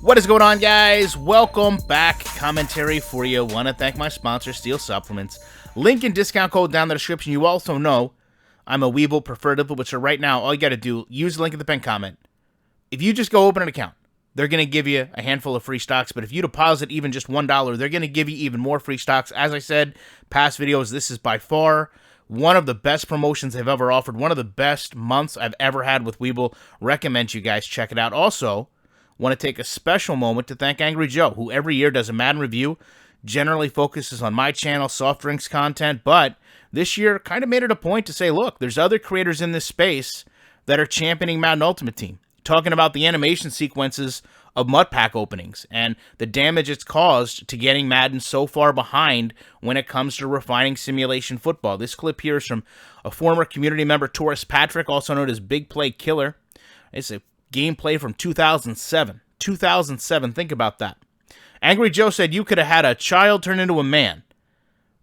What is going on, guys? Welcome back. Commentary for you. Want to thank my sponsor, Steel Supplements. Link and discount code down in the description. You also know I'm a Weeble preferred influencer. So right now, all you got to do, use the link in the pinned comment. If you just go open an account, they're going to give you a handful of free stocks. But if you deposit even just $1, they're going to give you even more free stocks. As I said, past videos, this is by far one of the best promotions they've ever offered. One of the best months I've ever had with Weeble. Recommend you guys check it out. Also, want to take a special moment to thank Angry Joe, who every year does a Madden review, generally focuses on my channel, soft drinks content, but this year kind of made it a point to say, look, there's other creators in this space that are championing Madden Ultimate Team, talking about the animation sequences of mud pack openings and the damage it's caused to getting Madden so far behind when it comes to refining simulation football. This clip here is from a former community member, Taurus Patrick, also known as Big Play Killer. It's a gameplay from 2007. 2007, think about that. Angry Joe said you could have had a child turn into a man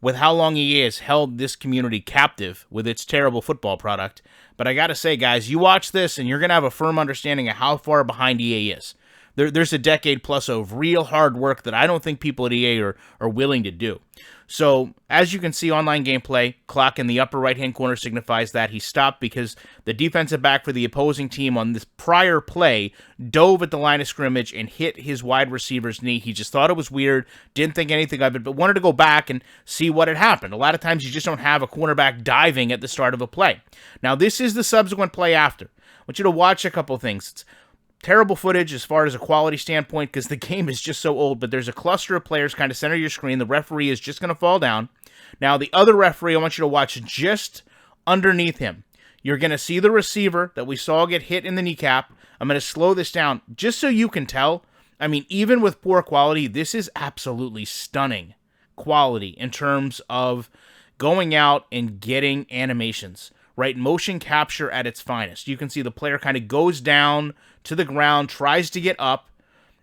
with how long EA has held this community captive with its terrible football product. But I gotta say, guys, you watch this and you're gonna have a firm understanding of how far behind EA is. There's a decade plus of real hard work that I don't think people at EA are willing to do. So, as you can see, online gameplay, clock in the upper right-hand corner signifies that he stopped because the defensive back for the opposing team on this prior play dove at the line of scrimmage and hit his wide receiver's knee. He just thought it was weird, didn't think anything of it, but wanted to go back and see what had happened. A lot of times you just don't have a cornerback diving at the start of a play. Now, this is the subsequent play after. I want you to watch a couple things. It's terrible footage as far as a quality standpoint because the game is just so old, but there's a cluster of players kind of center your screen. The referee is just going to fall down. Now, the other referee, I want you to watch just underneath him. You're going to see the receiver that we saw get hit in the kneecap. I'm going to slow this down just so you can tell. I mean, even with poor quality, this is absolutely stunning quality in terms of going out and getting animations. Right, motion capture at its finest. You can see the player kind of goes down to the ground, tries to get up,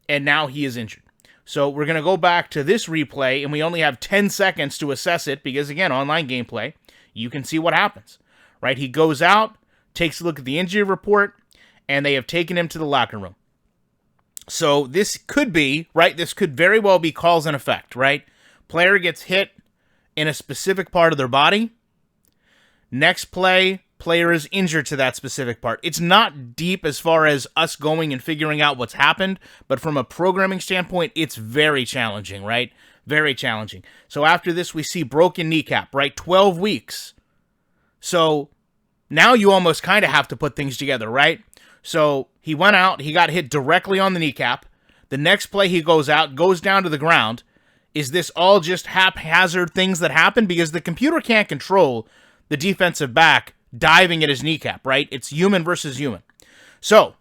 and now he is injured. So we're going to go back to this replay, and we only have 10 seconds to assess it because, again, online gameplay, you can see what happens. Right, he goes out, takes a look at the injury report, and they have taken him to the locker room. So this could be, right, this could very well be cause and effect, right? Player gets hit in a specific part of their body. Next play, player is injured to that specific part. It's not deep as far as us going and figuring out what's happened, but from a programming standpoint, it's very challenging, right? Very challenging. So after this, we see broken kneecap, right? 12 weeks. So now you almost kind of have to put things together, right? So he went out, he got hit directly on the kneecap. The next play he goes out, goes down to the ground. Is this all just haphazard things that happen? Because the computer can't control the defensive back diving at his kneecap, right? It's human versus human. So,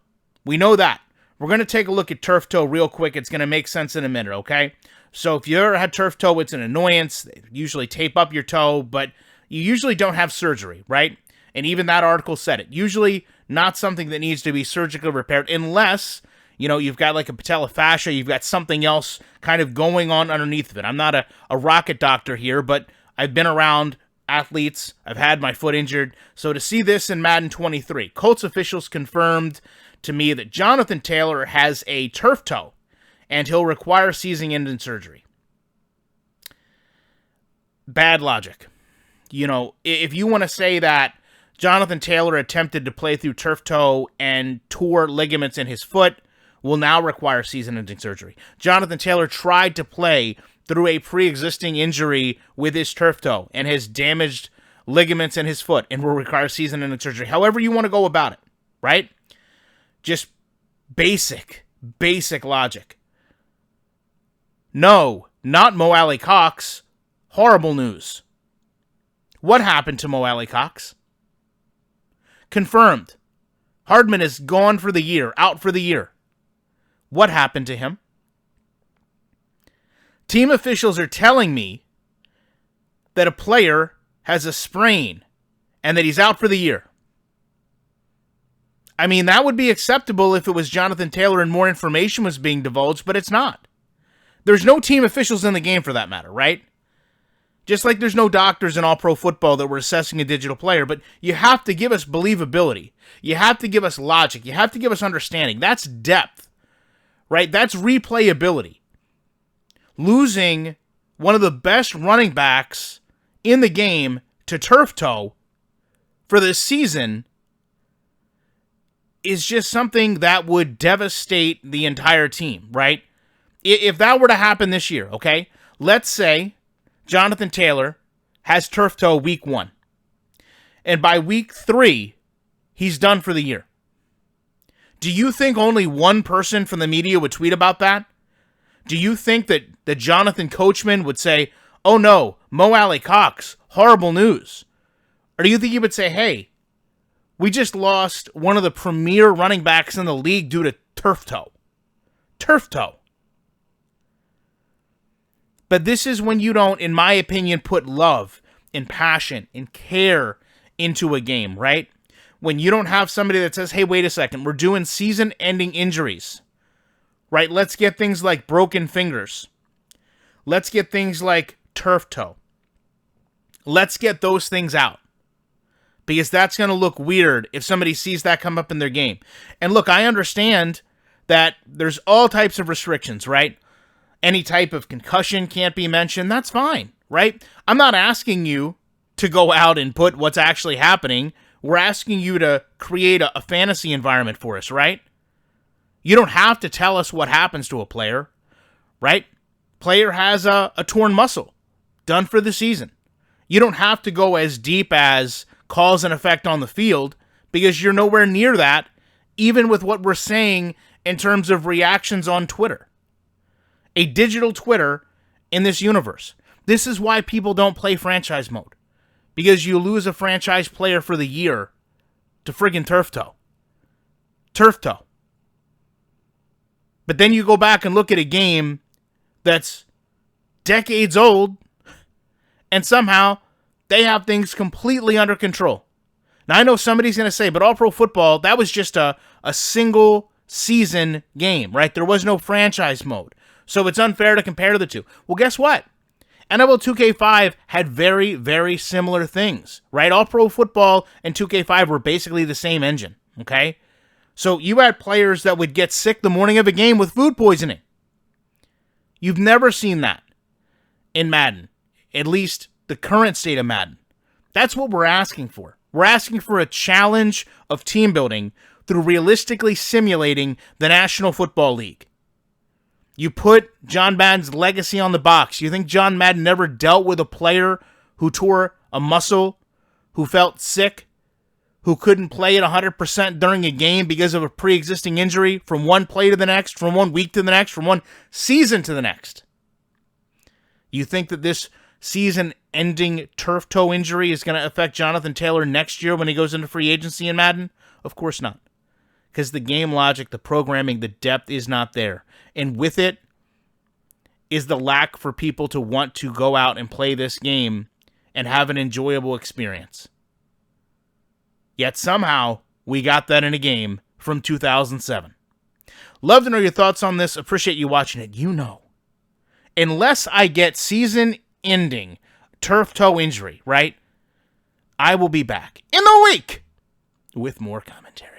we know that. We're going to take a look at turf toe real quick. It's going to make sense in a minute, okay? So, if you ever had turf toe, it's an annoyance. They usually tape up your toe, but you usually don't have surgery, right? And even that article said it. Usually not something that needs to be surgically repaired unless, you know, you've got like a patella fascia, you've got something else kind of going on underneath of it. I'm not a rocket doctor here, but I've been around athletes. I've had my foot injured. So to see this in Madden 23, Colts officials confirmed to me that Jonathan Taylor has a turf toe and he'll require season-ending surgery. Bad logic. You know, if you want to say that Jonathan Taylor attempted to play through turf toe and tore ligaments in his foot, will now require season-ending surgery. Jonathan Taylor tried to play through a pre-existing injury with his turf toe and has damaged ligaments in his foot and will require season-ending surgery. However you want to go about it, right? Just basic logic. No, not Mo Alley Cox. Horrible news. What happened to Mo Alley Cox? Confirmed. Hardman is gone for the year, out for the year. What happened to him? Team officials are telling me that a player has a sprain and that he's out for the year. I mean, that would be acceptable if it was Jonathan Taylor and more information was being divulged, but it's not. There's no team officials in the game for that matter, right? Just like there's no doctors in all-pro football that were assessing a digital player, but you have to give us believability. You have to give us logic. You have to give us understanding. That's depth. right? That's replayability. Losing one of the best running backs in the game to turf toe for this season is just something that would devastate the entire team, right? If that were to happen this year, okay? Let's say Jonathan Taylor has turf toe week 1. And by week 3, he's done for the year. Do you think only one person from the media would tweet about that? Do you think that Jonathan Coachman would say, oh no, Mo Alley Cox, horrible news? Or do you think he would say, hey, we just lost one of the premier running backs in the league due to turf toe? Turf toe. But this is when you don't, in my opinion, put love and passion and care into a game, right? When you don't have somebody that says, hey, wait a second, we're doing season-ending injuries, right? Let's get things like broken fingers. Let's get things like turf toe. Let's get those things out. Because that's going to look weird if somebody sees that come up in their game. And look, I understand that there's all types of restrictions, right? Any type of concussion can't be mentioned. That's fine, right? I'm not asking you to go out and put what's actually happening. We're asking you to create a fantasy environment for us, right? You don't have to tell us what happens to a player, right? Player has a torn muscle, done for the season. You don't have to go as deep as cause and effect on the field because you're nowhere near that, even with what we're saying in terms of reactions on Twitter. A digital Twitter in this universe. This is why people don't play franchise mode. Because you lose a franchise player for the year to friggin' turf toe. Turf toe. But then you go back and look at a game that's decades old, and somehow they have things completely under control. Now, I know somebody's going to say, but All-Pro Football, that was just a single season game, right? There was no franchise mode. So it's unfair to compare the two. Well, guess what? NFL 2K5 had very, very similar things, right? All-Pro Football and 2K5 were basically the same engine, okay? So you had players that would get sick the morning of a game with food poisoning. You've never seen that in Madden, at least the current state of Madden. That's what we're asking for. We're asking for a challenge of team building through realistically simulating the National Football League. You put John Madden's legacy on the box. You think John Madden never dealt with a player who tore a muscle, who felt sick, who couldn't play at 100% during a game because of a pre-existing injury from one play to the next, from 1 week to the next, from one season to the next? You think that this season-ending turf toe injury is going to affect Jonathan Taylor next year when he goes into free agency in Madden? Of course not. Because the game logic, the programming, the depth is not there. And with it is the lack for people to want to go out and play this game and have an enjoyable experience. Yet somehow we got that in a game from 2007. Love to know your thoughts on this. Appreciate you watching it. You know, unless I get season-ending turf toe injury, right, I will be back in the week with more commentary.